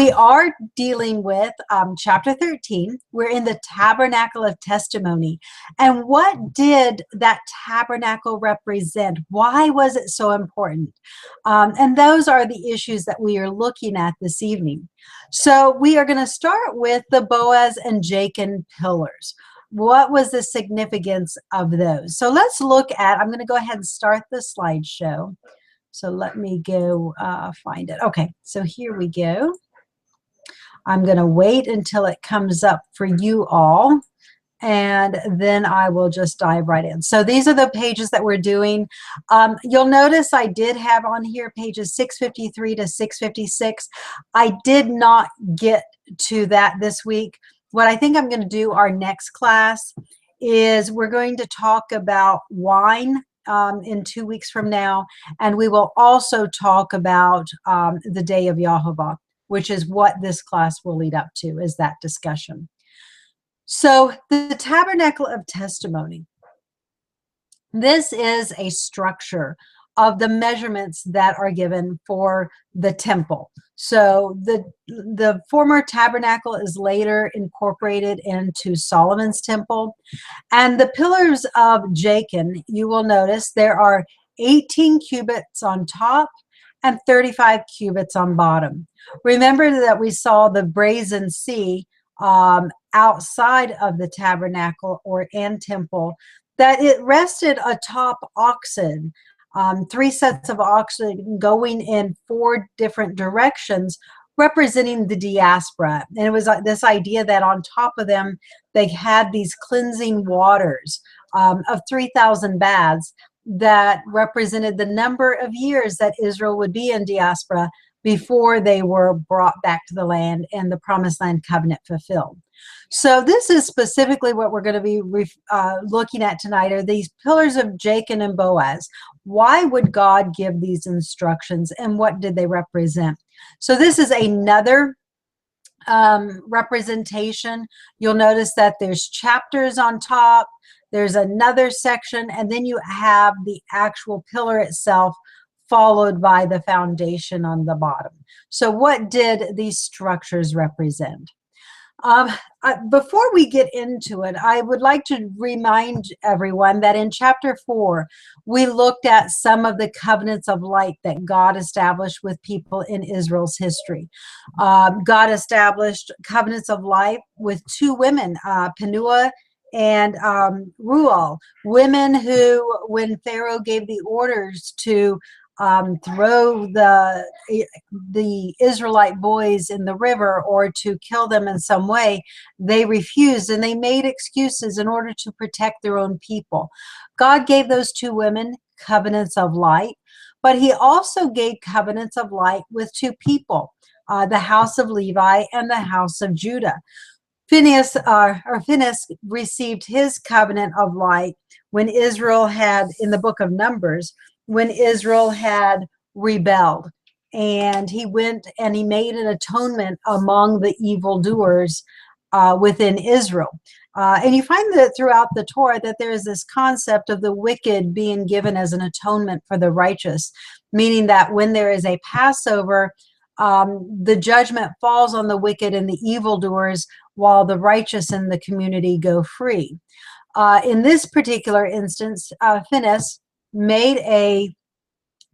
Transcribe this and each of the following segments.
We are dealing with chapter 13. We're in the Tabernacle of Testimony. And what did that tabernacle represent? Why was it so important? And those are the issues that we are looking at this evening. So we are going to start with the Boaz and Jachin pillars. What was the significance of those? So let's look at, I'm going to go ahead and start the slideshow. So let me go find it. Okay, so here we go. I'm going to wait until it comes up for you all, and then I will just dive right in. So these are the pages that we're doing. You'll notice I did have on here pages 653 to 656. I did not get to that this week. What I think I'm going to do our next class is we're going to talk about wine in 2 weeks from now, and we will also talk about the day of YHWH, which is what this class will lead up to, is that discussion. So the Tabernacle of Testimony. This is a structure of the measurements that are given for the temple. So the former tabernacle is later incorporated into Solomon's temple. And the pillars of Jachin, you will notice there are 18 cubits on top and 35 cubits on bottom. Remember that we saw the brazen sea outside of the tabernacle and temple, that it rested atop oxen, 3 sets of oxen going in 4 different directions, representing the diaspora. And it was this idea that on top of them, they had these cleansing waters of 3,000 baths that represented the number of years that Israel would be in diaspora before they were brought back to the land and the Promised Land covenant fulfilled. So this is specifically what we're going to be looking at tonight, are these pillars of Jachin and Boaz. Why would God give these instructions, and what did they represent? So this is another representation. You'll notice that there's chapters on top, there's another section, and then you have the actual pillar itself, followed by the foundation on the bottom. So what did these structures represent? Before we get into it, I would like to remind everyone that in chapter 4, we looked at some of the covenants of light that God established with people in Israel's history. God established covenants of light with 2 women, Penuel and Ruel, women who, when Pharaoh gave the orders to throw the Israelite boys in the river or to kill them in some way, they refused, and they made excuses in order to protect their own people. God gave those 2 women covenants of light, but he also gave covenants of light with 2 people, the house of Levi and the house of Judah. Phinehas received his covenant of light when Israel had, in the book of Numbers, when Israel had rebelled, and he went and he made an atonement among the evildoers within Israel. And you find that throughout the Torah that there is this concept of the wicked being given as an atonement for the righteous, meaning that when there is a Passover, the judgment falls on the wicked and the evildoers, while the righteous in the community go free. In this particular instance, Phinehas made a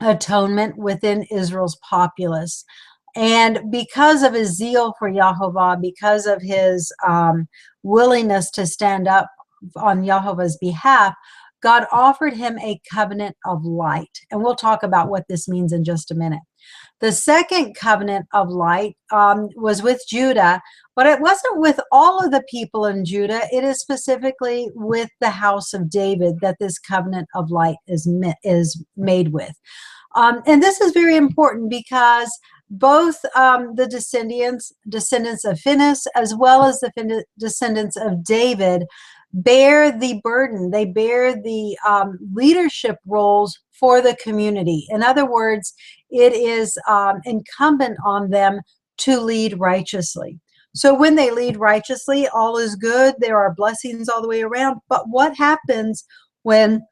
atonement within Israel's populace. And because of his zeal for YHWH, because of his willingness to stand up on YHWH's behalf, God offered him a covenant of light. And we'll talk about what this means in just a minute. The second covenant of light was with Judah, but it wasn't with all of the people in Judah. It is specifically with the house of David that this covenant of light is made with. And this is very important because both the descendants of Phinehas as well as the descendants of David bear the burden. They bear the leadership roles for the community. In other words, it is incumbent on them to lead righteously. So when they lead righteously, all is good. There are blessings all the way around. But what happens when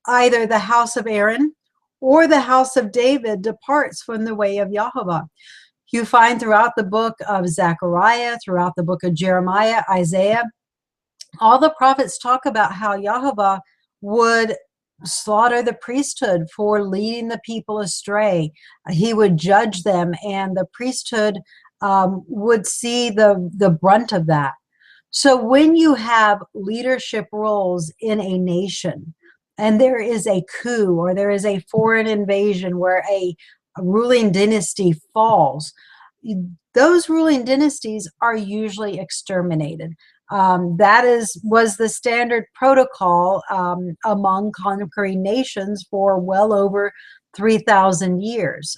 either the house of Aaron or the house of David departs from the way of YHWH? You find throughout the book of Zechariah, throughout the book of Jeremiah, Isaiah, all the prophets talk about how YHWH would slaughter the priesthood for leading the people astray. He would judge them, and the priesthood would see the brunt of that. So when you have leadership roles in a nation, and there is a coup or there is a foreign invasion where a ruling dynasty falls, those ruling dynasties are usually exterminated. That was the standard protocol among conquering nations for well over 3,000 years.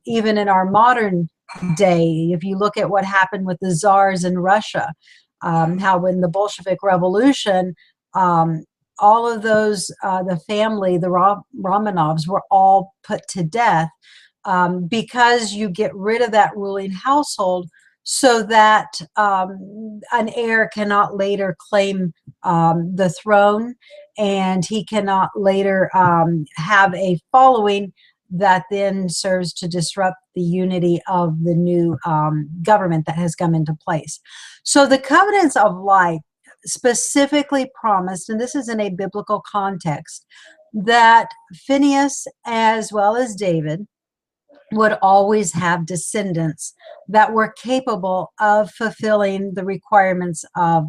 Even in our modern day, if you look at what happened with the czars in Russia, how when the Bolshevik Revolution, all of those, the family, the Romanovs, were all put to death because you get rid of that ruling household so that an heir cannot later claim the throne, and he cannot later have a following that then serves to disrupt the unity of the new government that has come into place. So the covenants of life specifically promised, and this is in a biblical context, that Phineas as well as David would always have descendants that were capable of fulfilling the requirements of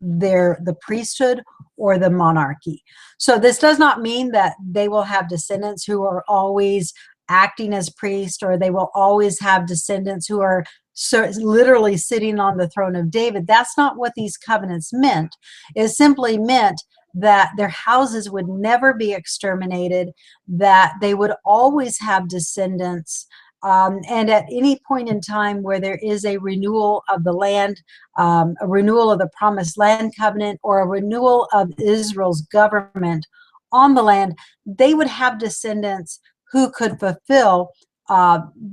the priesthood or the monarchy. So this does not mean that they will have descendants who are always acting as priests, or they will always have descendants who are literally sitting on the throne of David. That's not what these covenants meant. It simply meant that their houses would never be exterminated, that they would always have descendants, and at any point in time where there is a renewal of the land, a renewal of the promised land covenant, or a renewal of Israel's government on the land, they would have descendants who could fulfill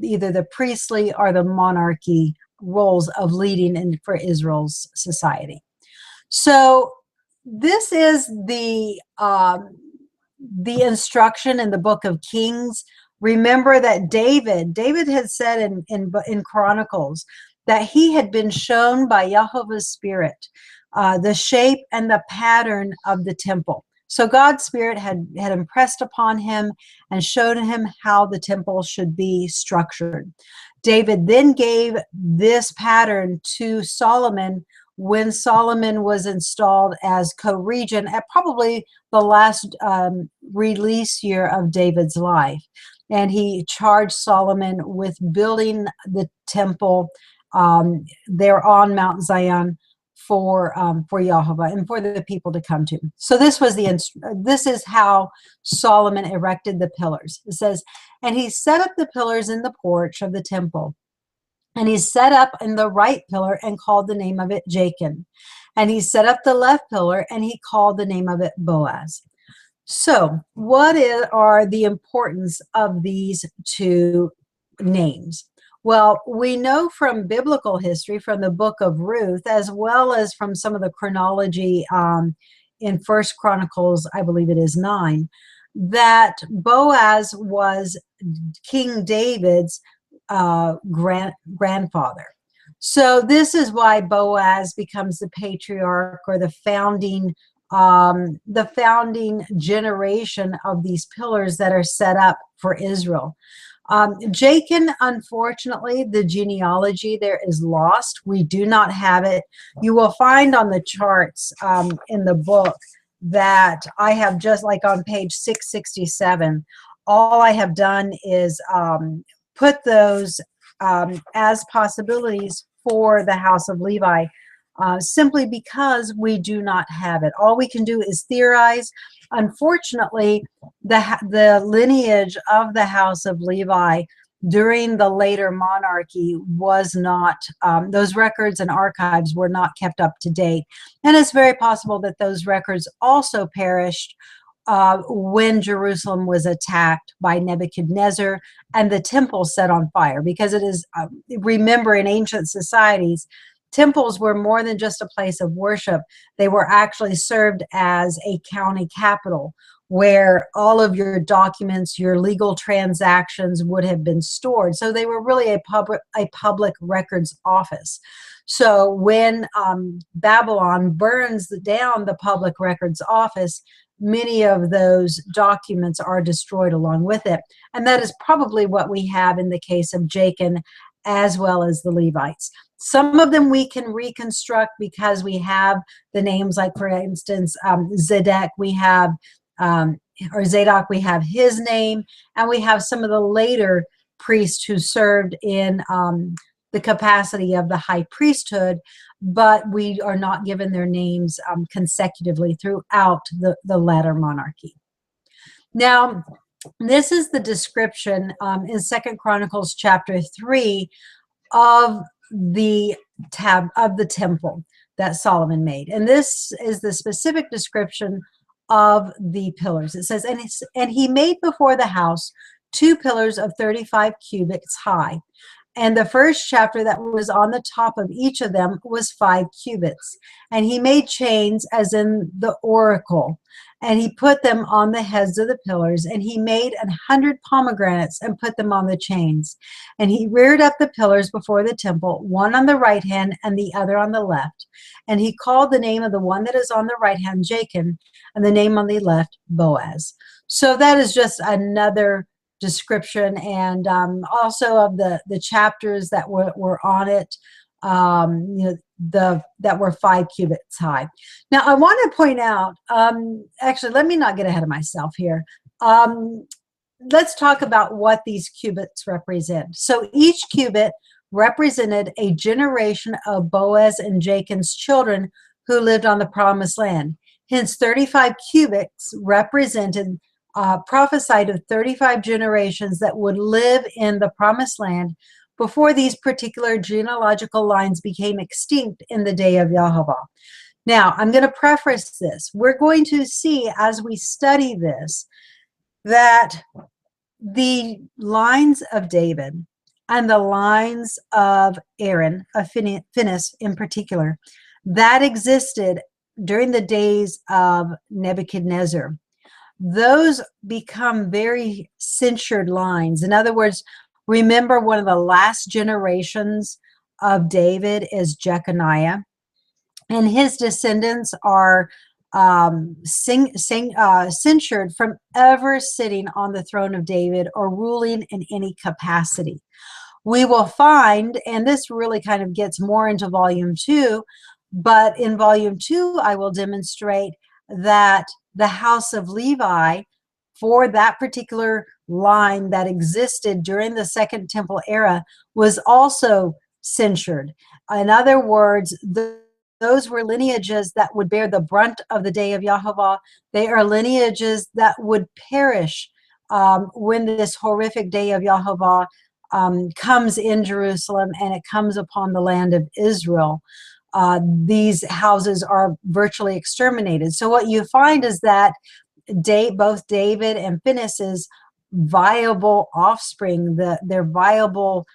either the priestly or the monarchy roles of leading for Israel's society. So this is the instruction in the book of Kings. Remember that David had said in Chronicles that he had been shown by YHWH's Spirit the shape and the pattern of the temple. So God's Spirit had impressed upon him and showed him how the temple should be structured. David then gave this pattern to Solomon when Solomon was installed as co-regent at probably the last release year of David's life. And he charged Solomon with building the temple there on Mount Zion for YHWH and for the people to come to. So this is how Solomon erected the pillars. It says, and he set up the pillars in the porch of the temple. And he set up in the right pillar and called the name of it Jachin. And he set up the left pillar and he called the name of it Boaz. So what are the importance of these two names? Well, we know from biblical history, from the book of Ruth, as well as from some of the chronology in First Chronicles, I believe it is 9, that Boaz was King David's grandfather. So this is why Boaz becomes the patriarch or the founding generation of these pillars that are set up for Israel. Jachin, unfortunately, the genealogy there is lost. We do not have it. You will find on the charts in the book that I have, just like on page 667, all I have done is put those as possibilities for the house of Levi, simply because we do not have it. All we can do is theorize. Unfortunately, the lineage of the house of Levi during the later monarchy was not, those records and archives were not kept up to date. And it's very possible that those records also perished when Jerusalem was attacked by Nebuchadnezzar and the temple set on fire. Because it is, remember, in ancient societies, temples were more than just a place of worship. They were actually served as a county capital, where all of your documents, your legal transactions would have been stored. So they were really a public records office. So when Babylon burns down the public records office, many of those documents are destroyed along with it. And that is probably what we have in the case of Jachin as well as the Levites. Some of them we can reconstruct because we have the names, like for instance, Zedek, we have, or Zadok, we have his name, and we have some of the later priests who served in the capacity of the high priesthood, but we are not given their names consecutively throughout the latter monarchy. Now, this is the description in 2 Chronicles chapter 3 of the temple that Solomon made. And this is the specific description of the pillars. It says, and he made before the house 2 pillars of 35 cubits high. And the first chapter that was on the top of each of them was 5 cubits. And he made chains as in the oracle. And he put them on the heads of the pillars. And he made 100 pomegranates and put them on the chains. And he reared up the pillars before the temple, one on the right hand and the other on the left. And he called the name of the one that is on the right hand Jachin, and the name on the left Boaz. So that is just another description, and also of the chapters that were on it, that were 5 cubits high. Now I want to point out, actually, let me not get ahead of myself here. Let's talk about what these cubits represent. So each cubit represented a generation of Boaz and Jachin's children who lived on the promised land. Hence 35 cubits represented prophesied of 35 generations that would live in the promised land before these particular genealogical lines became extinct in the day of YHWH. Now, I'm going to preface this. We're going to see as we study this that the lines of David and the lines of Aaron, of Phinehas in particular, that existed during the days of Nebuchadnezzar, those become very censured lines. In other words, remember, one of the last generations of David is Jeconiah, and his descendants are censured from ever sitting on the throne of David or ruling in any capacity. We will find, and this really kind of gets more into volume 2, but in volume 2, I will demonstrate that the house of Levi, for that particular line that existed during the Second Temple era, was also censured. In other words, those were lineages that would bear the brunt of the day of YHWH. They are lineages that would perish when this horrific day of YHWH comes in Jerusalem and it comes upon the land of Israel. These houses are virtually exterminated. So what you find is that both David and Phinehas's viable offspring, their viable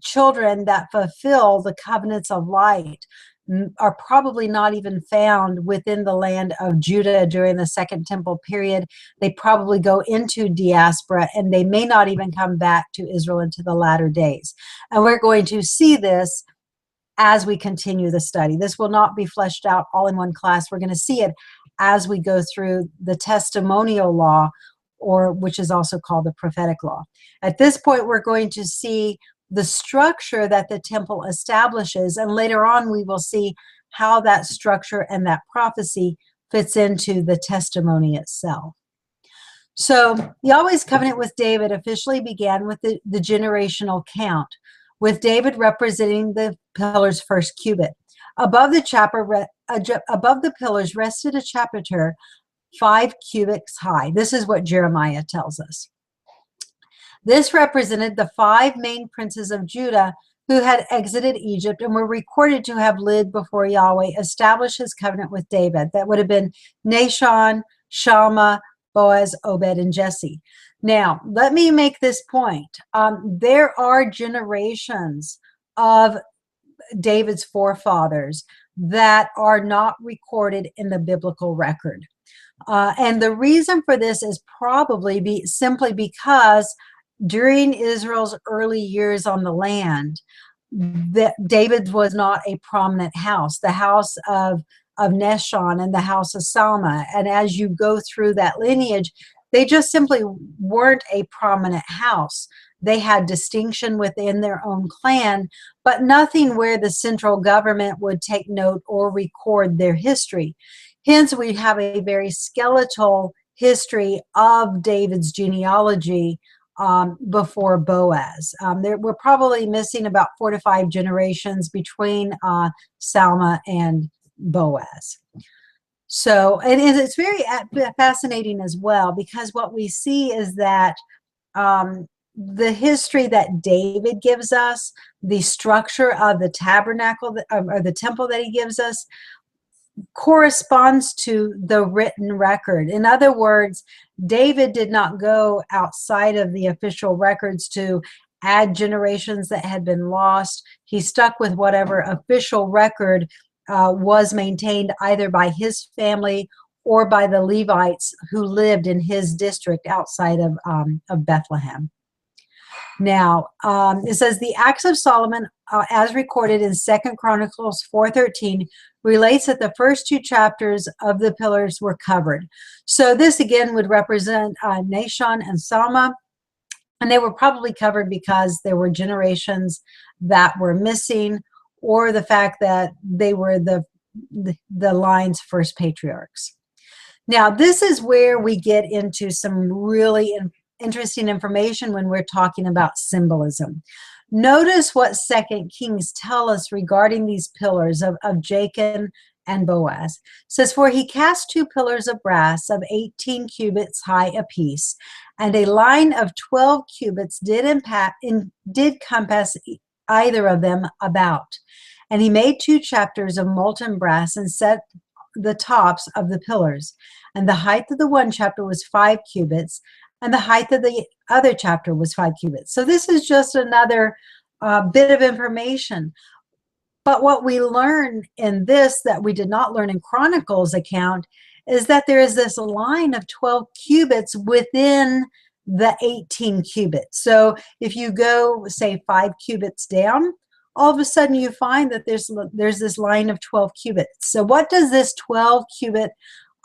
children that fulfill the covenants of light, are probably not even found within the land of Judah during the Second Temple period. They probably go into diaspora, and they may not even come back to Israel into the latter days. And we're going to see this as we continue the study. This will not be fleshed out all in one class. We're going to see it as we go through the testimonial law, or which is also called the prophetic law. At this point, we're going to see the structure that the temple establishes, and later on we will see how that structure and that prophecy fits into the testimony itself. So Yahweh's covenant with David officially began with the generational count, with David representing the pillar's first cubit. Above the pillars rested a chapiter 5 cubits high. This is what Jeremiah tells us. This represented the 5 main princes of Judah who had exited Egypt and were recorded to have lived before Yahweh established his covenant with David. That would have been Nashon, Shammah, Boaz, Obed, and Jesse. Now, let me make this point. There are generations of David's forefathers that are not recorded in the biblical record. And the reason for this is probably simply because during Israel's early years on the land, David was not a prominent house. The house of Nashon and the house of Salma. And as you go through that lineage, they just simply weren't a prominent house. They had distinction within their own clan, but nothing where the central government would take note or record their history. Hence, we have a very skeletal history of David's genealogy before Boaz. We're probably missing about 4 to 5 generations between Salma and Boaz. So, and it's very fascinating as well, because what we see is that the history that David gives us, the structure of the tabernacle or the temple that he gives us, corresponds to the written record. In other words, David did not go outside of the official records to add generations that had been lost. He stuck with whatever official record was maintained either by his family or by the Levites who lived in his district outside of Bethlehem. Now, it says the Acts of Solomon, as recorded in 2 Chronicles 4:13, relates that the first 2 chapters of the pillars were covered. So this again would represent Nashon and Salma, and they were probably covered because there were generations that were missing, or the fact that they were the line's first patriarchs. Now, this is where we get into some really interesting information when we're talking about symbolism. Notice what 2 Kings tell us regarding these pillars of Jachin and Boaz. It says, for he cast 2 pillars of brass of 18 cubits high apiece, and a line of 12 cubits did compass either of them about. And he made 2 chapters of molten brass and set the tops of the pillars. And the height of the one chapter was 5 cubits, and the height of the other chapter was 5 cubits. So this is just another bit of information. But what we learn in this that we did not learn in Chronicles account is that there is this line of 12 cubits within the 18 cubits. So if you go, say, 5 cubits down, all of a sudden you find that there's this line of 12 cubits. So what does this 12 cubit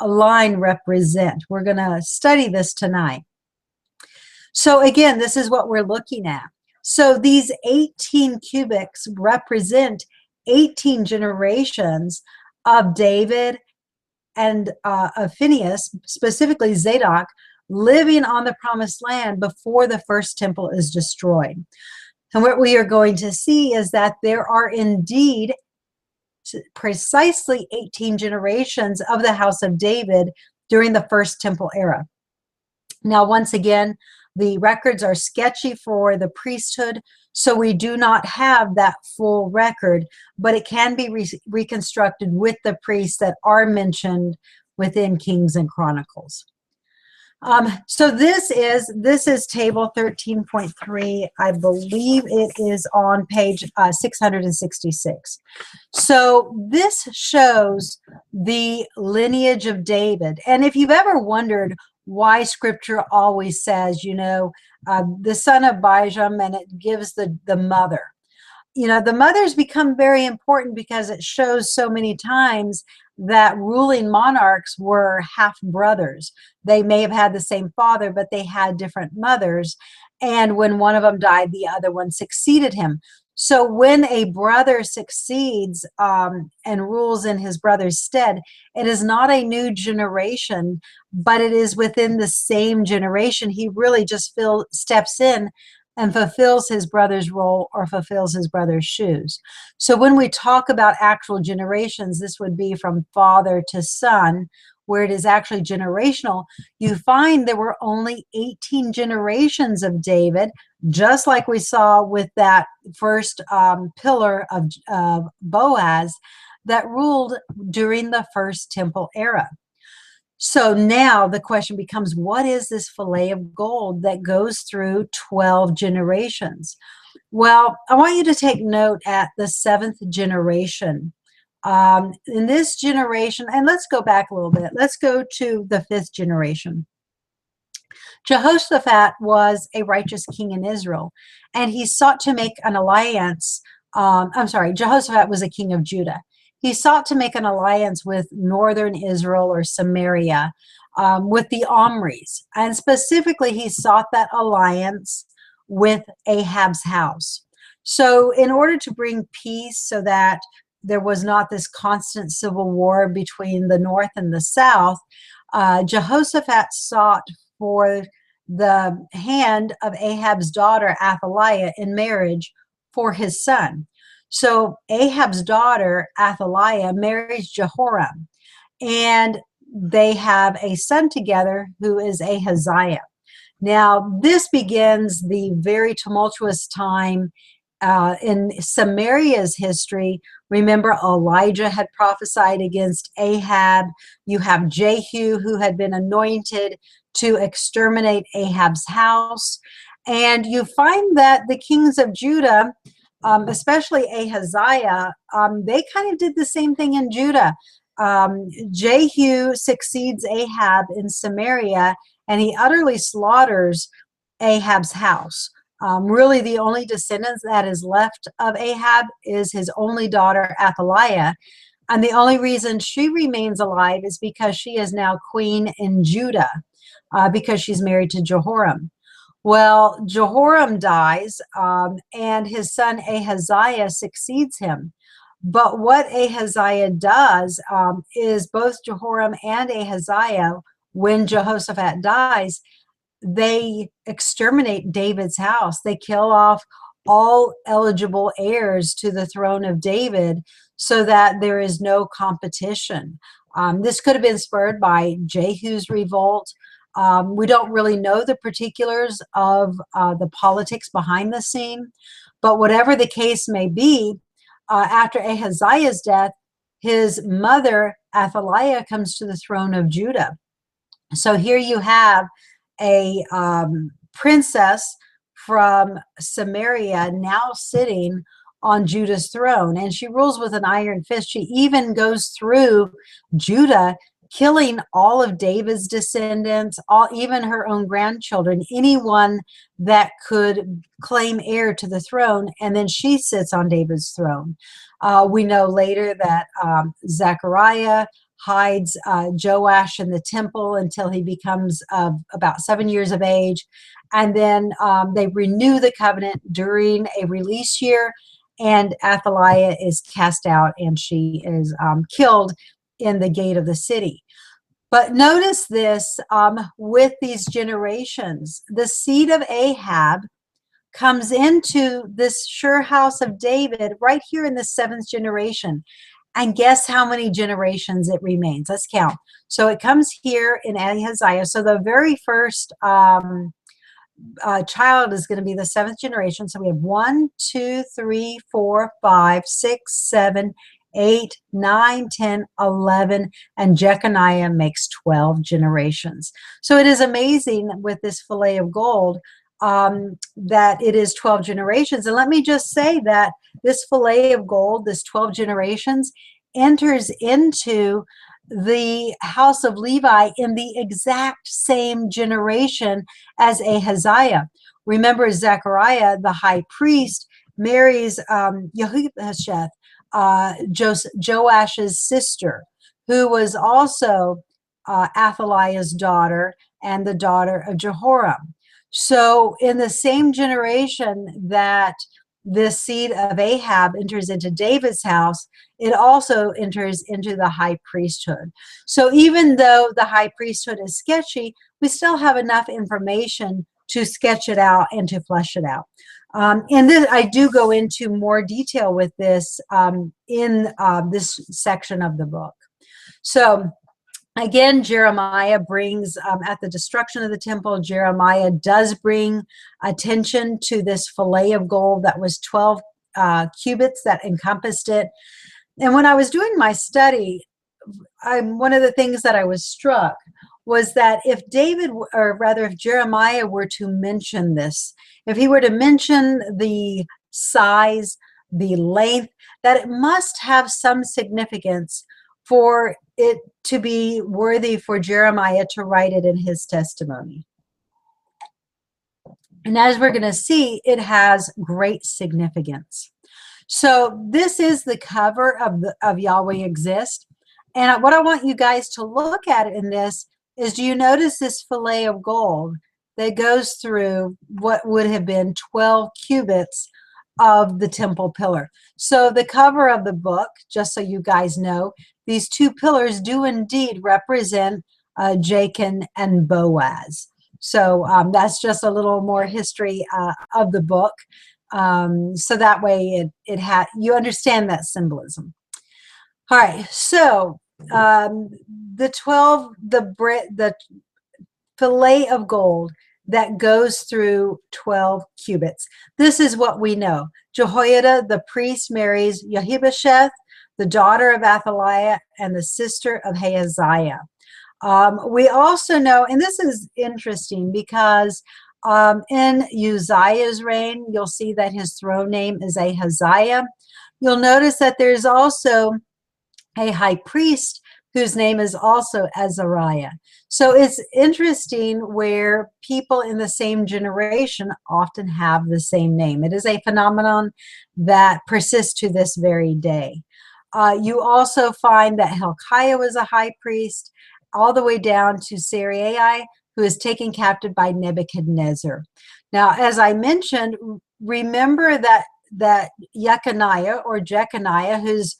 line represent? We're going to study this tonight. So again, this is what we're looking at. So these 18 cubits represent 18 generations of David and of Phinehas, specifically Zadok, living on the promised land before the first temple is destroyed. And what we are going to see is that there are indeed precisely 18 generations of the house of David during the first temple era. Now, once again, the records are sketchy for the priesthood, so we do not have that full record, but it can be reconstructed with the priests that are mentioned within Kings and Chronicles. So this is table 13.3. I believe it is on page 666. So this shows the lineage of David. And if you've ever wondered why scripture always says, you know, the son of Bijam, and it gives the mother. You know, the mothers become very important because it shows so many times that ruling monarchs were half brothers. They may have had the same father, but they had different mothers. And when one of them died, the other one succeeded him. So when a brother succeeds and rules in his brother's stead, it is not a new generation, but it is within the same generation. He really just steps in and fulfills his brother's role or fulfills his brother's shoes. So when we talk about actual generations, this would be from father to son, where it is actually generational. You find there were only 18 generations of David, just like we saw with that first pillar of Boaz that ruled during the first temple era. So now the question becomes, what is this fillet of gold that goes through 12 generations? Well, I want you to take note at the 7th generation In this generation, and let's go back a little bit. Let's go to the 5th generation. Jehoshaphat was a righteous king in Israel, and he sought to make an alliance. I'm sorry, Jehoshaphat was a king of Judah. He sought to make an alliance with northern Israel or Samaria, with the Omris. And specifically, he sought that alliance with Ahab's house. So in order to bring peace so that there was not this constant civil war between the north and the south, Jehoshaphat sought for the hand of Ahab's daughter Athaliah in marriage for his son. So Ahab's daughter Athaliah marries Jehoram, and they have a son together who is Ahaziah. Now, this begins the very tumultuous time in Samaria's history. Remember, Elijah had prophesied against Ahab. You have Jehu, who had been anointed to exterminate Ahab's house. And you find that the kings of Judah, especially Ahaziah, they kind of did the same thing in Judah. Jehu succeeds Ahab in Samaria, and he utterly slaughters Ahab's house. Really, the only descendants that is left of Ahab is his only daughter, Athaliah. And the only reason she remains alive is because she is now queen in Judah, because she's married to Jehoram. Well, Jehoram dies, and his son Ahaziah succeeds him. But what Ahaziah does is both Jehoram and Ahaziah, when Jehoshaphat dies, they exterminate David's house. They kill off all eligible heirs to the throne of David so that there is no competition. This could have been spurred by Jehu's revolt. We don't really know the particulars of the politics behind the scene, but whatever the case may be, after Ahaziah's death, his mother, Athaliah, comes to the throne of Judah. So here you have a princess from Samaria now sitting on Judah's throne, and she rules with an iron fist. She even goes through Judah, killing all of David's descendants, even her own grandchildren, anyone that could claim heir to the throne, and then she sits on David's throne. We know later that Zechariah hides Joash in the temple until he becomes about 7 years of age, and then they renew the covenant during a release year, and Athaliah is cast out and she is killed in the gate of the city. But notice this, with these generations, the seed of Ahab comes into this sure house of David right here in the 7th generation. And guess how many generations it remains? Let's count. So it comes here in Ahaziah. So the very first child is going to be the 7th generation. So we have 1, 2, 3, 4, 5, 6, 7, 8, 9, 10, 11, and Jeconiah makes 12 generations. So it is amazing with this fillet of gold that it is 12 generations. And let me just say that this fillet of gold, this 12 generations, enters into the house of Levi in the exact same generation as Ahaziah. Remember, Zechariah, the high priest, marries YHWH, Joash's sister, who was also Athaliah's daughter and the daughter of Jehoram. So in the same generation that this seed of Ahab enters into David's house, it also enters into the high priesthood. So even though the high priesthood is sketchy, we still have enough information to sketch it out and to flesh it out. And then I do go into more detail with this in this section of the book. So again, Jeremiah brings, at the destruction of the temple, Jeremiah does bring attention to this fillet of gold that was 12 cubits that encompassed it. And when I was doing my study, one of the things that I was struck was that if David, or rather if Jeremiah were to mention this, if he were to mention the size, the length, that it must have some significance for it to be worthy for Jeremiah to write it in his testimony. And as we're going to see, it has great significance. So this is the cover of Yahweh Exist. And what I want you guys to look at in this is, do you notice this fillet of gold that goes through what would have been 12 cubits of the temple pillar? So the cover of the book, just so you guys know, these two pillars do indeed represent Jachin and Boaz. So that's just a little more history of the book. So that way you understand that symbolism. All right, so the fillet of gold that goes through 12 cubits. This is what we know. Jehoiada, the priest, marries Mephibosheth, the daughter of Athaliah and the sister of Ahaziah. We also know, and this is interesting because in Uzziah's reign, you'll see that his throne name is Ahaziah. You'll notice that there's also a high priest whose name is also Azariah. So it's interesting where people in the same generation often have the same name. It is a phenomenon that persists to this very day. You also find that Hilkiah was a high priest, all the way down to Sarai, who is taken captive by Nebuchadnezzar. Now, as I mentioned, remember that Yeconiah or Jeconiah, whose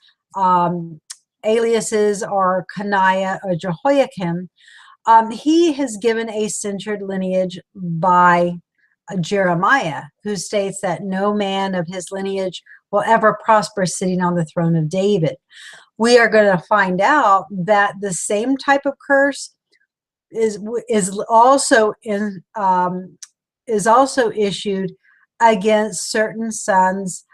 aliases are Coniah or Jehoiakim, he has given a censored lineage by Jeremiah, who states that no man of his lineage will ever prosper sitting on the throne of David. We are going to find out that the same type of curse is also issued against certain sons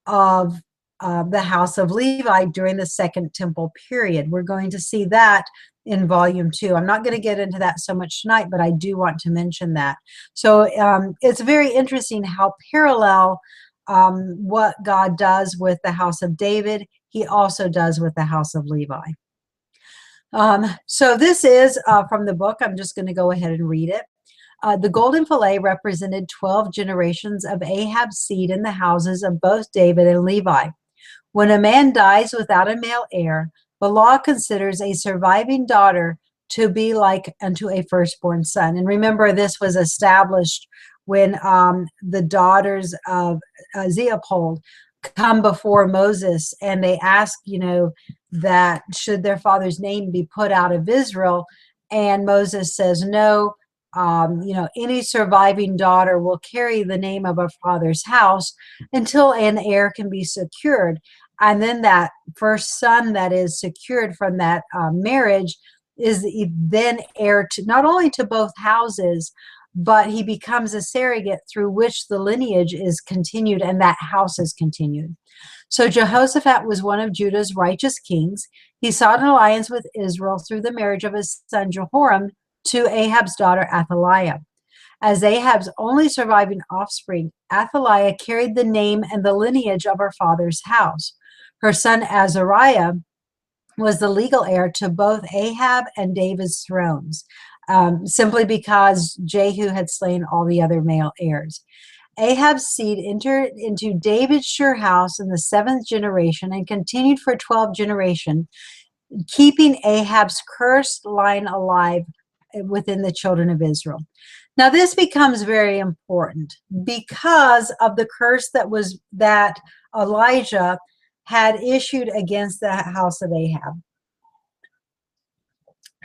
of the house of Levi during the Second Temple period. We're going to see that in volume 2. I'm not going to get into that so much tonight, but I do want to mention that. So it's very interesting how parallel what God does with the house of David, he also does with the house of Levi. So this is from the book. I'm just going to go ahead and read it. The golden fillet represented 12 generations of Ahab's seed in the houses of both David and Levi. When a man dies without a male heir, the law considers a surviving daughter to be like unto a firstborn son. And remember, this was established when the daughters of Zeopold come before Moses and they ask, that should their father's name be put out of Israel? And Moses says, no, any surviving daughter will carry the name of a father's house until an heir can be secured. And then that first son that is secured from that marriage is then heir to not only to both houses, but he becomes a surrogate through which the lineage is continued and that house is continued. So Jehoshaphat was one of Judah's righteous kings. He sought an alliance with Israel through the marriage of his son Jehoram to Ahab's daughter Athaliah. As Ahab's only surviving offspring, Athaliah carried the name and the lineage of her father's house. Her son Azariah was the legal heir to both Ahab and David's thrones, simply because Jehu had slain all the other male heirs. Ahab's seed entered into David's sure house in the 7th generation and continued for 12 generations, keeping Ahab's cursed line alive within the children of Israel. Now this becomes very important because of the curse that Elijah had issued against the house of Ahab.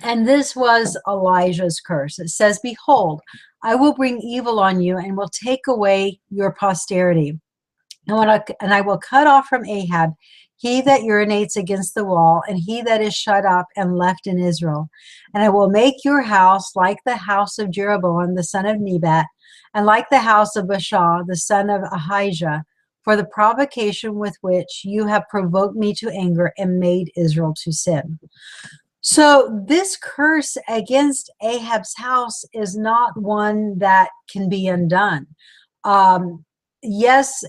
And this was Elijah's curse. It says, behold, I will bring evil on you and will take away your posterity. And I will cut off from Ahab he that urinates against the wall, and he that is shut up and left in Israel. And I will make your house like the house of Jeroboam the son of Nebat, and like the house of Baasha the son of Ahijah, for the provocation with which you have provoked me to anger and made Israel to sin. So this curse against Ahab's house is not one that can be undone. Yes,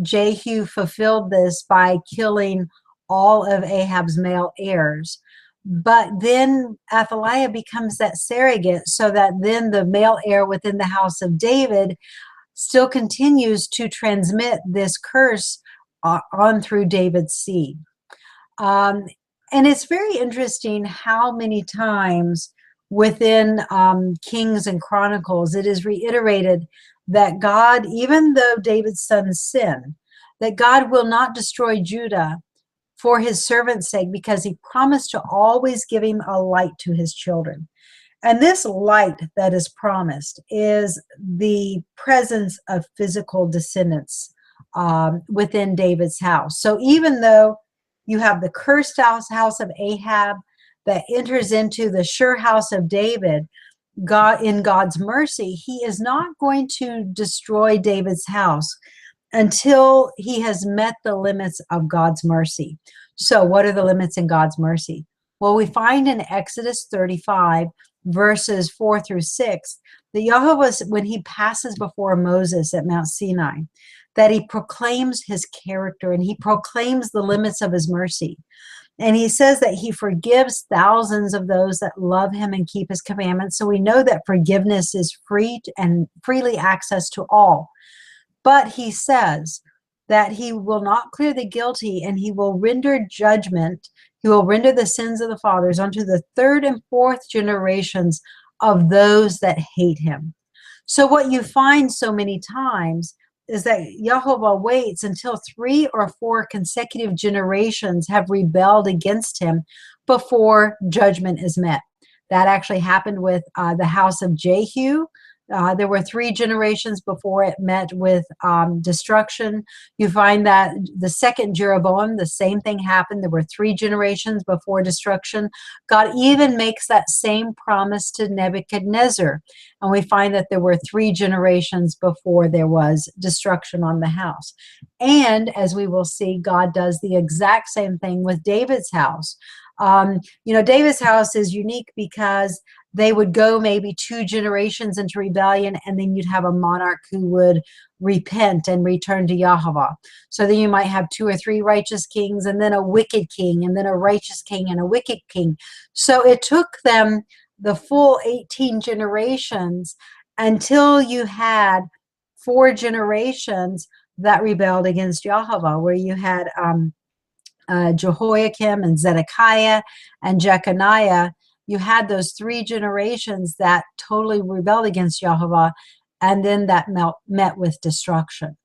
Jehu fulfilled this by killing all of Ahab's male heirs. But then Athaliah becomes that surrogate, so that then the male heir within the house of David still continues to transmit this curse on through David's seed. And it's very interesting how many times within Kings and Chronicles it is reiterated that God, even though David's sons sin, that God will not destroy Judah for his servant's sake, because he promised to always give him a light to his children. And this light that is promised is the presence of physical descendants within David's house. So even though you have the cursed house of Ahab that enters into the sure house of David, God, in God's mercy, he is not going to destroy David's house until he has met the limits of God's mercy. So what are the limits in God's mercy? Well, we find in Exodus 35, verses 4 through 6, that Yahweh, when he passes before Moses at Mount Sinai, that he proclaims his character and he proclaims the limits of his mercy. And he says that he forgives thousands of those that love him and keep his commandments. So we know that forgiveness is free and freely access to all. But he says that he will not clear the guilty, and he will render judgment. He will render the sins of the fathers unto the third and fourth generations of those that hate him. So what you find so many times is that Yahweh waits until 3 or 4 consecutive generations have rebelled against him before judgment is met. That actually happened with the house of Jehu. There were 3 generations before it met with destruction. You find that the second Jeroboam, the same thing happened. There were 3 generations before destruction. God even makes that same promise to Nebuchadnezzar. And we find that there were 3 generations before there was destruction on the house. And as we will see, God does the exact same thing with David's house. David's house is unique because they would go maybe 2 generations into rebellion, and then you'd have a monarch who would repent and return to Yahweh. So then you might have 2 or 3 righteous kings, and then a wicked king, and then a righteous king, and a wicked king. So it took them the full 18 generations until you had 4 generations that rebelled against Yahweh, where you had Jehoiakim and Zedekiah and Jeconiah. You had those 3 generations that totally rebelled against Yahweh, and then that met with destruction.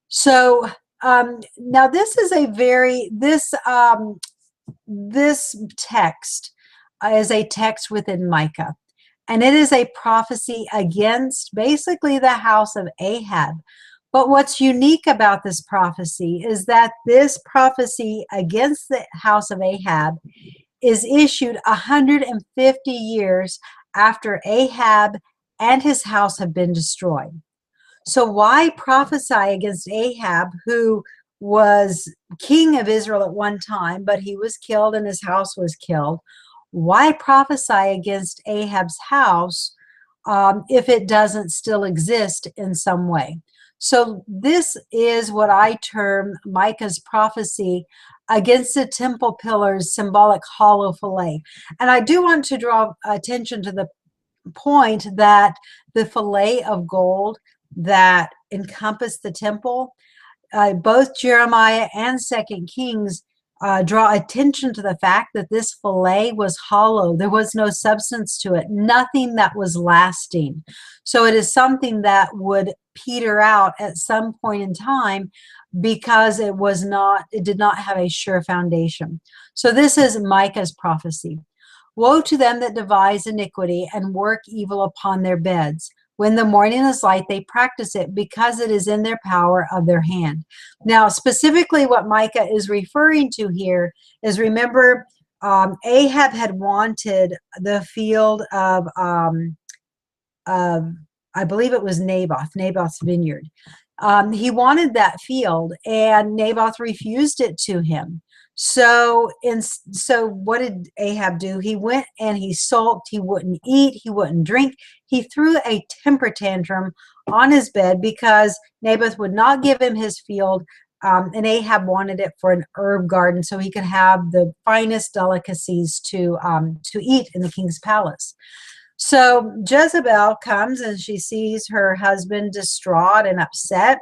So now this is a this text is a text within Micah, and it is a prophecy against basically the house of Ahab. But what's unique about this prophecy is that this prophecy against the house of Ahab is issued 150 years after Ahab and his house have been destroyed. So why prophesy against Ahab, who was king of Israel at one time, but he was killed and his house was killed? Why prophesy against Ahab's house if it doesn't still exist in some way? So this is what I term Micah's prophecy against the temple pillars, symbolic hollow fillet. And I do want to draw attention to the point that the fillet of gold that encompassed the temple, both Jeremiah and 2 Kings draw attention to the fact that this fillet was hollow. There was no substance to it, nothing that was lasting. So it is something that would peter out at some point in time because it did not have a sure foundation. So this is Micah's prophecy. Woe to them that devise iniquity and work evil upon their beds. When the morning is light, they practice it because it is in their power of their hand. Now, specifically what Micah is referring to here is, remember, Ahab had wanted the field of I believe it was Naboth's vineyard. He wanted that field, and Naboth refused it to him. So what did Ahab do? He went and he sulked. He wouldn't eat. He wouldn't drink. He threw a temper tantrum on his bed because Naboth would not give him his field, and Ahab wanted it for an herb garden so he could have the finest delicacies to eat in the king's palace. So Jezebel comes and she sees her husband distraught and upset.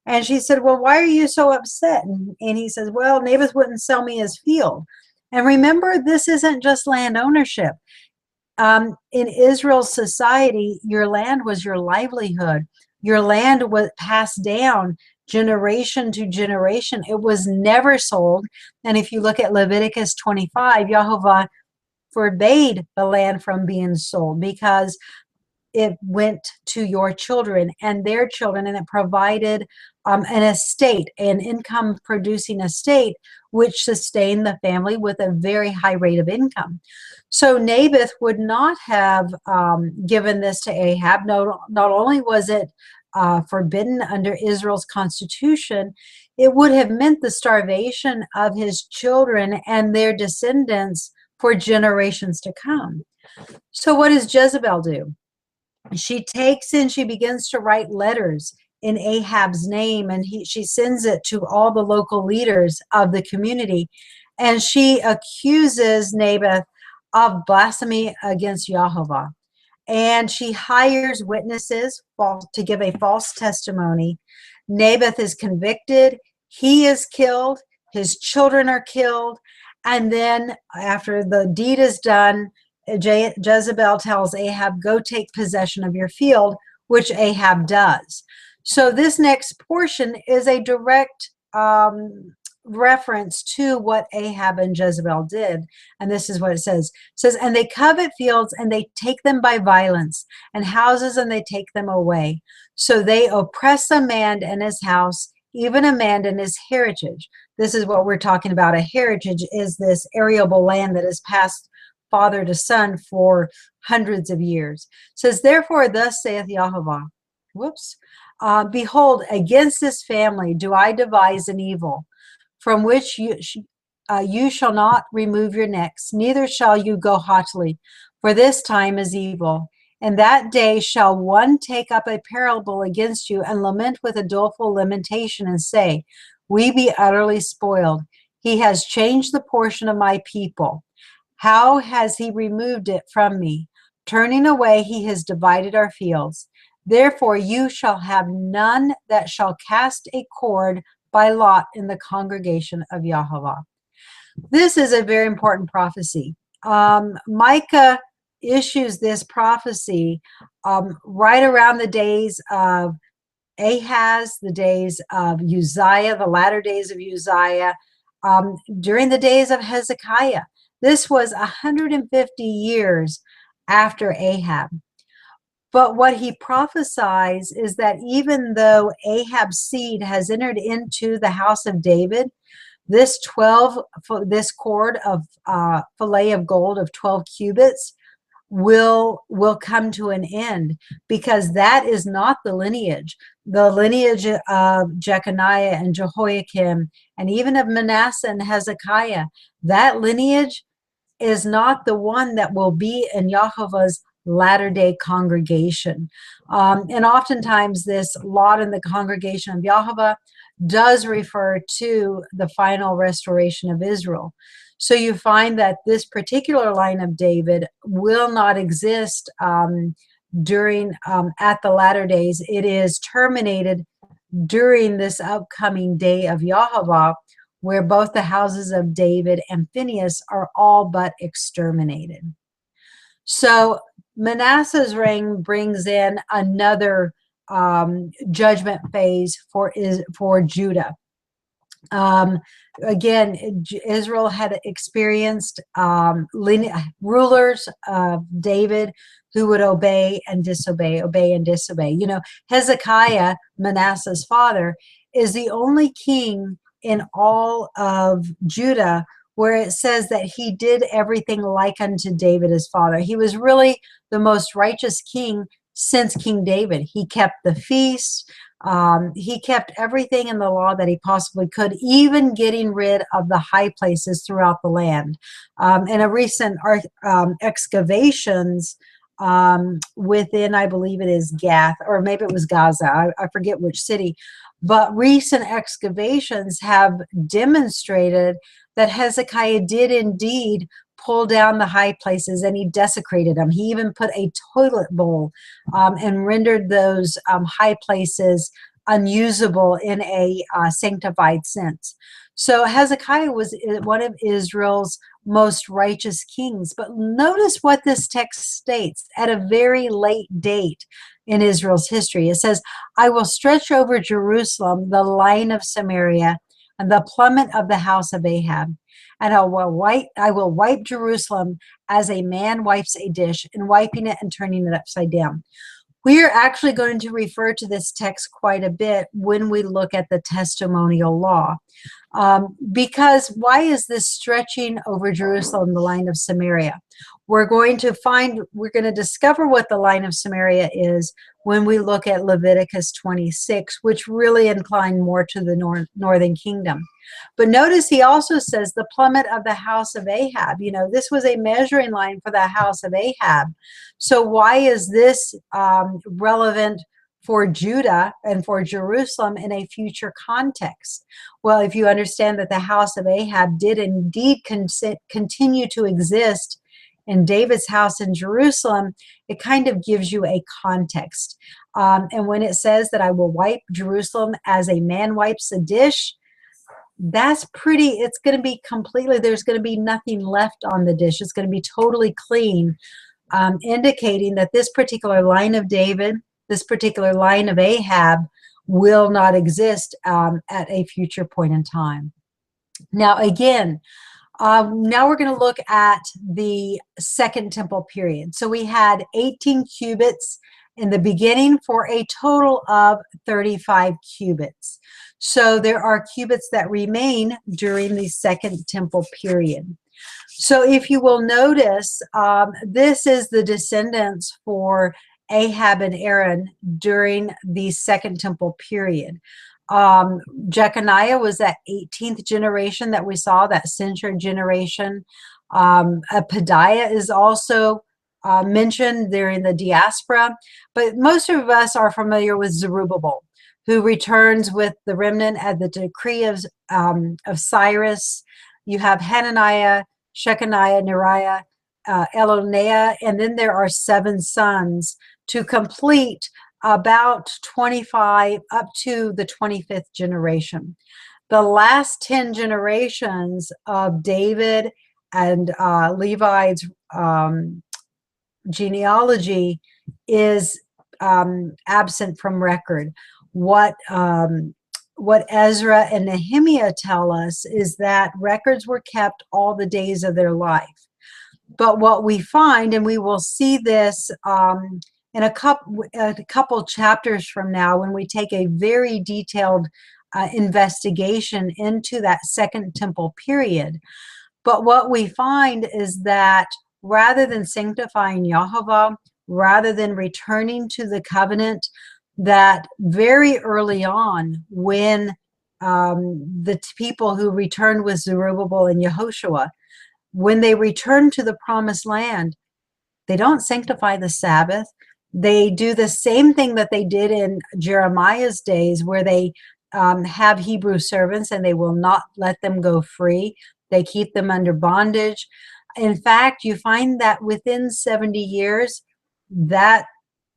And she said, well, why are you so upset? And he says, well, Naboth wouldn't sell me his field. And remember, this isn't just land ownership. In Israel's society, your land was your livelihood. Your land was passed down generation to generation. It was never sold. And if you look at Leviticus 25, YHWH forbade the land from being sold because it went to your children and their children, and it provided an estate, an income producing estate, which sustained the family with a very high rate of income. So Naboth would not have given this to Ahab. Not only was it forbidden under Israel's constitution, it would have meant the starvation of his children and their descendants for generations to come. So what does Jezebel do? She takes and she begins to write letters in Ahab's name, and she sends it to all the local leaders of the community, and she accuses Naboth of blasphemy against YHWH. And she hires witnesses to give a false testimony. Naboth is convicted. He is killed. His children are killed. And then after the deed is done, Jezebel tells Ahab, go take possession of your field, which Ahab does. So this next portion is a direct reference to what Ahab and Jezebel did. And this is what it says. It says, and they covet fields and they take them by violence, and houses and they take them away. So they oppress a man and his house, even a man and his heritage. This is what we're talking about. A heritage is this arable land that is passed father to son for hundreds of years. It says, therefore, thus saith YHWH, behold, against this family do I devise an evil, from which you shall not remove your necks, neither shall you go haughtily, for this time is evil. And that day shall one take up a parable against you, and lament with a doleful lamentation, and say, we be utterly spoiled. He has changed the portion of my people. How has he removed it from me? Turning away, he has divided our fields. Therefore you shall have none that shall cast a cord by lot in the congregation of YHWH. This is a very important prophecy. Micah issues this prophecy right around the days of Ahaz, the days of Uzziah, the latter days of Uzziah, during the days of Hezekiah. This was 150 years after Ahab. But what he prophesies is that even though Ahab's seed has entered into the house of David, this cord of fillet of gold of 12 cubits will come to an end, because that is not the lineage. The lineage of Jeconiah and Jehoiakim, and even of Manasseh and Hezekiah, that lineage is not the one that will be in YHWH's latter-day congregation. And oftentimes this lot in the congregation of YHWH does refer to the final restoration of Israel. So you find that this particular line of David will not exist during at the latter days. It is terminated during this upcoming day of YHWH, where both the houses of David and Phinehas are all but exterminated. So Manasseh's reign brings in another judgment phase for Judah. Again, Israel had experienced rulers of David who would obey and disobey, obey and disobey. You know, Hezekiah, Manasseh's father, is the only king in all of Judah where it says that he did everything like unto David his father. He was really the most righteous king since King David. He kept the feasts. He kept everything in the law that he possibly could, even getting rid of the high places throughout the land. In a recent excavations within, I believe it is Gath, or maybe it was Gaza, I forget which city, but recent excavations have demonstrated that Hezekiah did indeed pull down the high places, and he desecrated them. He even put a toilet bowl and rendered those high places unusable in a sanctified sense. So Hezekiah was one of Israel's most righteous kings. But notice what this text states at a very late date in Israel's history. It says, I will stretch over Jerusalem the line of Samaria and the plummet of the house of Ahab. And I will wipe Jerusalem as a man wipes a dish, and wiping it and turning it upside down. We are actually going to refer to this text quite a bit when we look at the testimonial law. Because why is this stretching over Jerusalem, the line of Samaria? We're going to discover what the line of Samaria is when we look at Leviticus 26, which really incline more to the northern kingdom. But notice he also says the plummet of the house of Ahab. You know, this was a measuring line for the house of Ahab. So why is this relevant for Judah and for Jerusalem in a future context? Well, if you understand that the house of Ahab did indeed continue to exist in David's house in Jerusalem, it kind of gives you a context. And when it says that I will wipe Jerusalem as a man wipes a dish, that's it's going to be completely, there's going to be nothing left on the dish. It's going to be totally clean, indicating that this particular line of David, this particular line of Ahab will not exist at a future point in time. Now, again, now we're going to look at the Second Temple period. So we had 18 cubits in the beginning for a total of 35 cubits. So there are cubits that remain during the Second Temple period. So if you will notice, this is the descendants for Ahab and Aaron during the Second Temple period. Jeconiah was that 18th generation that we saw, that censured generation. Pedaiah is also mentioned during the diaspora, but most of us are familiar with Zerubbabel, who returns with the remnant at the decree of Cyrus. You have Hananiah, Shechaniah, Neriah, Eloniah, and then there are 7 sons to complete about 25 up to the 25th generation. The last 10 generations of David and Levi's genealogy is absent from record. What Ezra and Nehemiah tell us is that records were kept all the days of their life. But what we find, and we will see this in a couple chapters from now, when we take a very detailed investigation into that Second Temple period. But what we find is that rather than sanctifying Yahovah, rather than returning to the covenant, that very early on, when the people who returned with Zerubbabel and Yehoshua, when they return to the promised land, they don't sanctify the Sabbath. They do the same thing that they did in Jeremiah's days, where they have Hebrew servants and they will not let them go free. They keep them under bondage. In fact, you find that within 70 years, that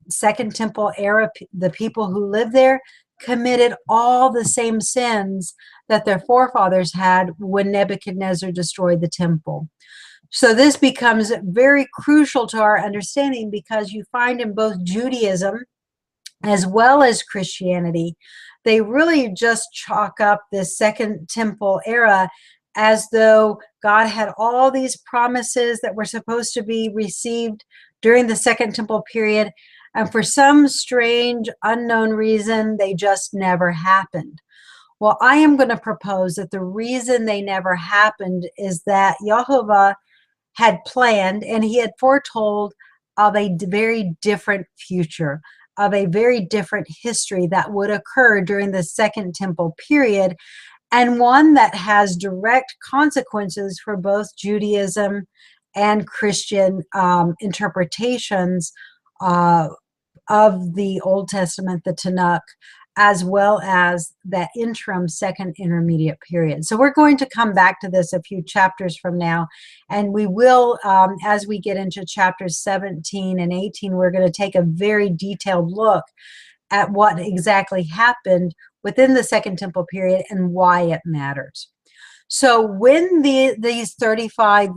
Second Temple era, the people who lived there committed all the same sins that their forefathers had when Nebuchadnezzar destroyed the temple. So this becomes very crucial to our understanding, because you find in both Judaism as well as Christianity, they really just chalk up this Second Temple era as though God had all these promises that were supposed to be received during the Second Temple period, and for some strange unknown reason, they just never happened. Well, I am going to propose that the reason they never happened is that Yahovah had planned, and he had foretold of a very different future, of a very different history that would occur during the Second Temple period, and one that has direct consequences for both Judaism and Christian interpretations of the Old Testament, the Tanakh, as well as that interim second intermediate period. So we're going to come back to this a few chapters from now, and we will, as we get into chapters 17 and 18, we're going to take a very detailed look at what exactly happened within the Second Temple period and why it matters. So when these 35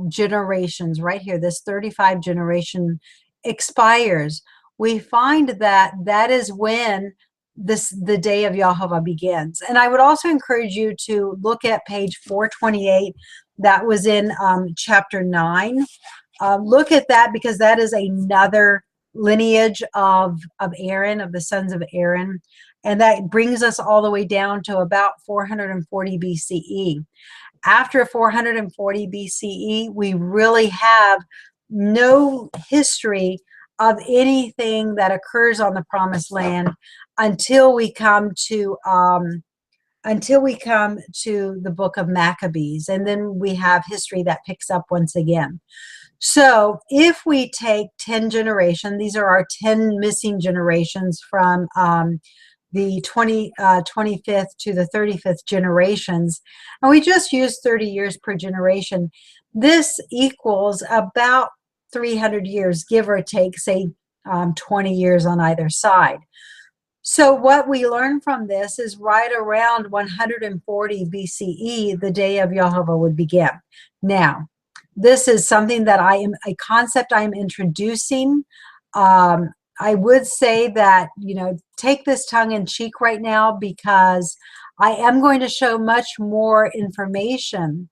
generations right here, this 35 generation expires, we find that that is when the day of YHWH begins. And I would also encourage you to look at page 428. That was in chapter 9. Look at that, because that is another lineage of Aaron, of the sons of Aaron. And that brings us all the way down to about 440 BCE. After 440 BCE, we really have no history of anything that occurs on the Promised Land until we come to the book of Maccabees, and then we have history that picks up once again. So if we take 10 generations, these are our 10 missing generations from the 25th to the 35th generations, and we just use 30 years per generation, this equals about 300 years, give or take, say 20 years on either side. So what we learn from this is right around 140 BCE, the day of YHWH would begin. Now, this is something that a concept I'm introducing. I would say that, take this tongue in cheek right now, because I am going to show much more information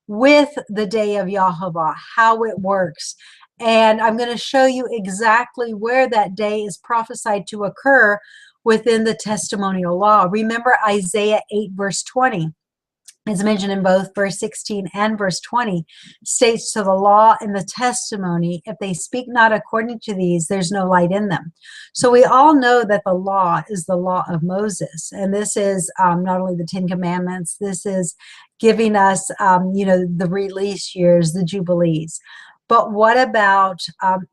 with the day of YHWH, how it works. And I'm going to show you exactly where that day is prophesied to occur within the testimonial law. Remember Isaiah 8 verse 20. It's mentioned in both verse 16 and verse 20, states, to the law and the testimony, if they speak not according to these, there's no light in them. So we all know that the law is the law of Moses. And this is not only the 10 Commandments, this is giving us, the release years, the Jubilees. But what about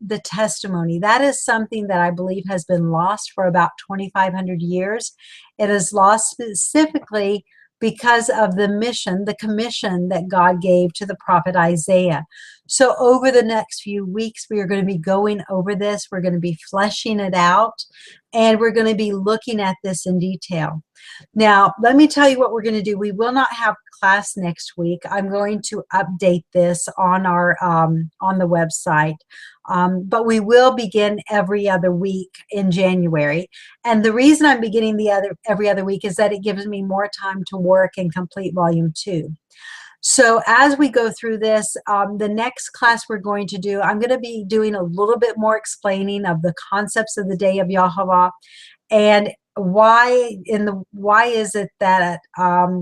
the testimony? That is something that I believe has been lost for about 2,500 years. It is lost specifically because of the mission, the commission that God gave to the prophet Isaiah. So over the next few weeks, we are going to be going over this. We're going to be fleshing it out, and we're going to be looking at this in detail. Now, let me tell you what we're going to do. We will not have class next week. I'm going to update this on our on the website, but we will begin every other week in January. And the reason I'm beginning every other week is that it gives me more time to work and complete volume 2. So as we go through this, the next class we're going to do, I'm going to be doing a little bit more explaining of the concepts of the day of YHWH, and why is it that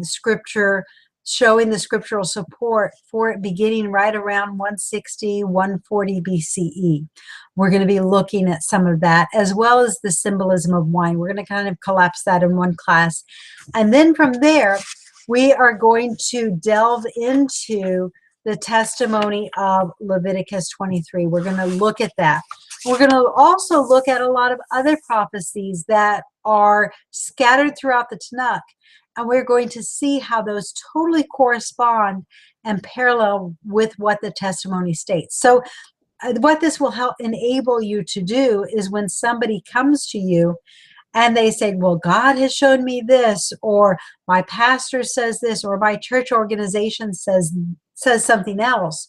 scripture, showing the scriptural support for it beginning right around 160, 140 BCE. We're going to be looking at some of that, as well as the symbolism of wine. We're going to kind of collapse that in one class. And then from there, we are going to delve into the testimony of Leviticus 23. We're going to look at that. We're going to also look at a lot of other prophecies that are scattered throughout the Tanakh, and we're going to see how those totally correspond and parallel with what the testimony states. So what this will help enable you to do is, when somebody comes to you and they say, well, God has shown me this, or my pastor says this, or my church organization says something else,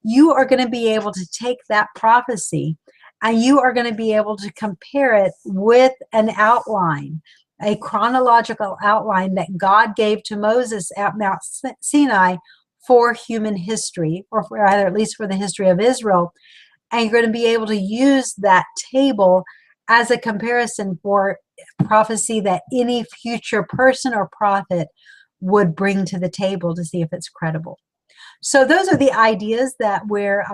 you are going to be able to take that prophecy and you are going to be able to compare it with an outline, a chronological outline that God gave to Moses at Mount Sinai for human history, or rather at least for the history of Israel. And you're going to be able to use that table as a comparison for prophecy that any future person or prophet would bring to the table to see if it's credible. So those are the ideas that we're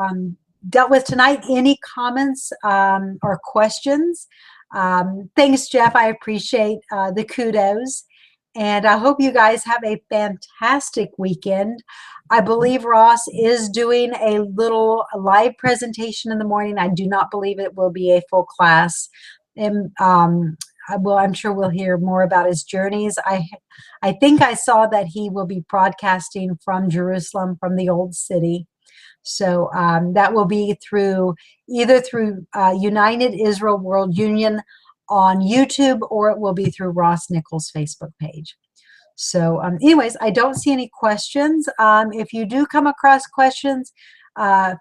dealt with tonight. Any comments or questions? Thanks, Jeff. I appreciate the kudos. And I hope you guys have a fantastic weekend. I believe Ross is doing a little live presentation in the morning. I do not believe it will be a full class. And I'm sure we'll hear more about his journeys. I think I saw that he will be broadcasting from Jerusalem, from the old city. So that will be either through United Israel World Union on YouTube, or it will be through Ross Nichols' Facebook page. So anyways, I don't see any questions. If you do come across questions,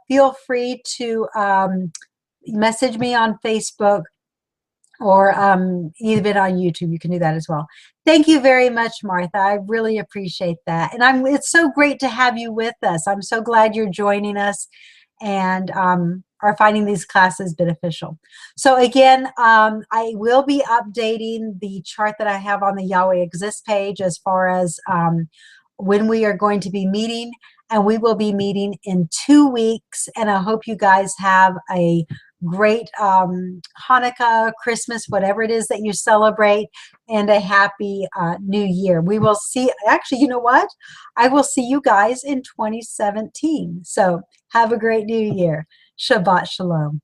feel free to message me on Facebook, or even on YouTube. You can do that as well. Thank you very much, Martha. I really appreciate that. And it's so great to have you with us. I'm so glad you're joining us and are finding these classes beneficial. So again, I will be updating the chart that I have on the Yahweh Exists page as far as when we are going to be meeting. And we will be meeting in 2 weeks. And I hope you guys have a great Hanukkah, Christmas, whatever it is that you celebrate, and a happy new year. We will see, actually, you know what? I will see you guys in 2017. So have a great new year. Shabbat Shalom.